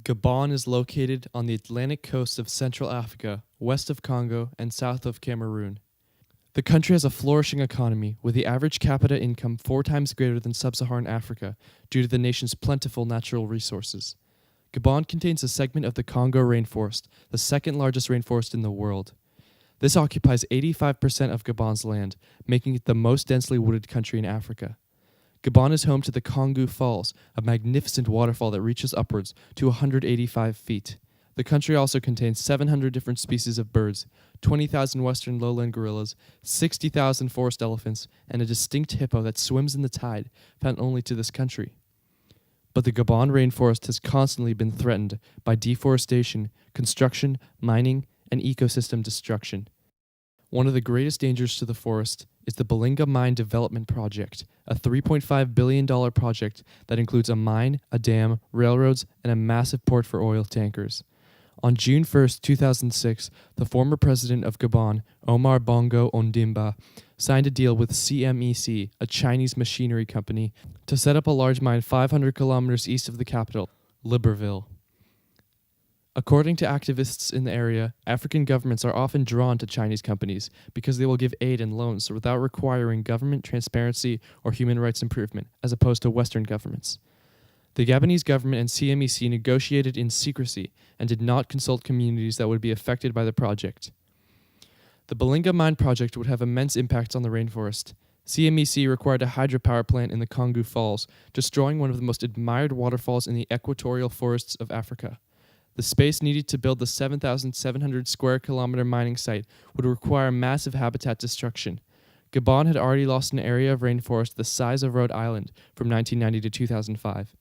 Gabon is located on the Atlantic coast of Central Africa, west of Congo, and south of Cameroon. The country has a flourishing economy, with the average capita income 4 times greater than sub-Saharan Africa due to the nation's plentiful natural resources. Gabon contains a segment of the Congo rainforest, the second largest rainforest in the world. This occupies 85% of Gabon's land, making it the most densely wooded country in Africa. Gabon is home to the Congo Falls, a magnificent waterfall that reaches upwards to 185 feet. The country also contains 700 different species of birds, 20,000 western lowland gorillas, 60,000 forest elephants, and a distinct hippo that swims in the tide, found only to this country. But the Gabon rainforest has constantly been threatened by deforestation, construction, mining, and ecosystem destruction. One of the greatest dangers to the forest is the Balinga Mine Development Project, a $3.5 billion project that includes a mine, a dam, railroads, and a massive port for oil tankers. On June 1, 2006, the former president of Gabon, Omar Bongo Ondimba, signed a deal with CMEC, a Chinese machinery company, to set up a large mine 500 kilometers east of the capital, Libreville. According to activists in the area, African governments are often drawn to Chinese companies because they will give aid and loans without requiring government transparency or human rights improvement, as opposed to Western governments. The Gabonese government and CMEC negotiated in secrecy and did not consult communities that would be affected by the project. The Balinga Mine project would have immense impacts on the rainforest. CMEC required a hydropower plant in the Congo Falls, destroying one of the most admired waterfalls in the equatorial forests of Africa. The space needed to build the 7,700 square kilometer mining site would require massive habitat destruction. Gabon had already lost an area of rainforest the size of Rhode Island from 1990 to 2005.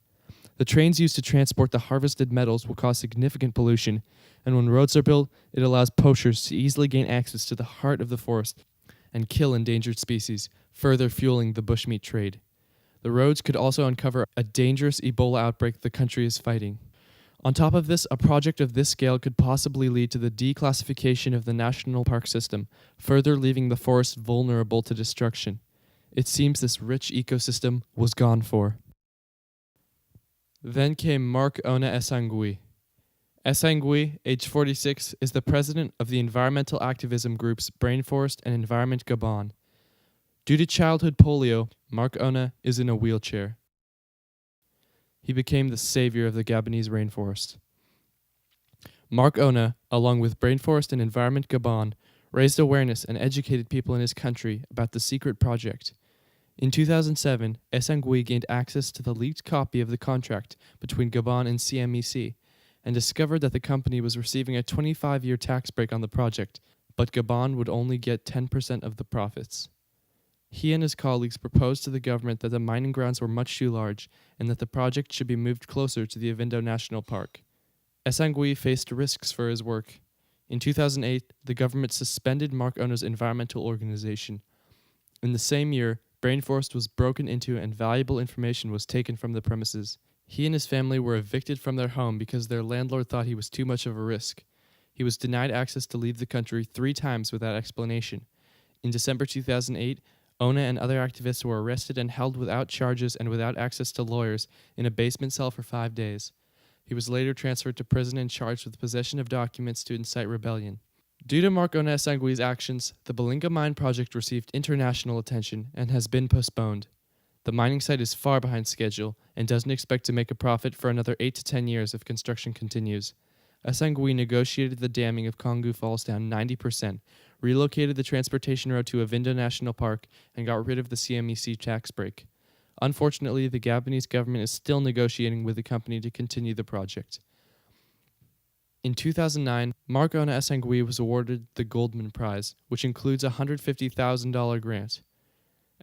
The trains used to transport the harvested metals will cause significant pollution, and when roads are built, it allows poachers to easily gain access to the heart of the forest and kill endangered species, further fueling the bushmeat trade. The roads could also uncover a dangerous Ebola outbreak the country is fighting. On top of this, a project of this scale could possibly lead to the declassification of the national park system, further leaving the forest vulnerable to destruction. It seems this rich ecosystem was gone for. Then came Marc Ona Essangui. Essangui, age 46, is the president of the environmental activism groups Brainforest and Environment Gabon. Due to childhood polio, Marc Ona is in a wheelchair. He became the savior of the Gabonese rainforest. Marc Ona, along with Brainforest and Environment Gabon, raised awareness and educated people in his country about the secret project. In 2007, Essangui gained access to the leaked copy of the contract between Gabon and CMEC and discovered that the company was receiving a 25-year tax break on the project, but Gabon would only get 10% of the profits. He and his colleagues proposed to the government that the mining grounds were much too large and that the project should be moved closer to the Avindo National Park. Essangui faced risks for his work. In 2008, the government suspended Marc Ona's environmental organization. In the same year, Brainforest was broken into and valuable information was taken from the premises. He and his family were evicted from their home because their landlord thought he was too much of a risk. He was denied access to leave the country 3 times without explanation. In December 2008, Ona and other activists were arrested and held without charges and without access to lawyers in a basement cell for 5 days. He was later transferred to prison and charged with possession of documents to incite rebellion. Due to Marc Ona Essangui's actions, the Balinga Mine project received international attention and has been postponed. The mining site is far behind schedule and doesn't expect to make a profit for another 8 to 10 years if construction continues. Essangui negotiated the damming of Congo Falls down 90%, relocated the transportation road to Avindo National Park, and got rid of the CMEC tax break. Unfortunately, the Gabonese government is still negotiating with the company to continue the project. In 2009, Marc Ona Essangui was awarded the Goldman Prize, which includes a $150,000 grant.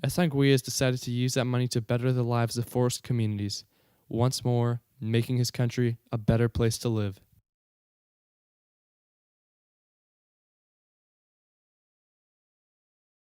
Essangui has decided to use that money to better the lives of forest communities, once more making his country a better place to live.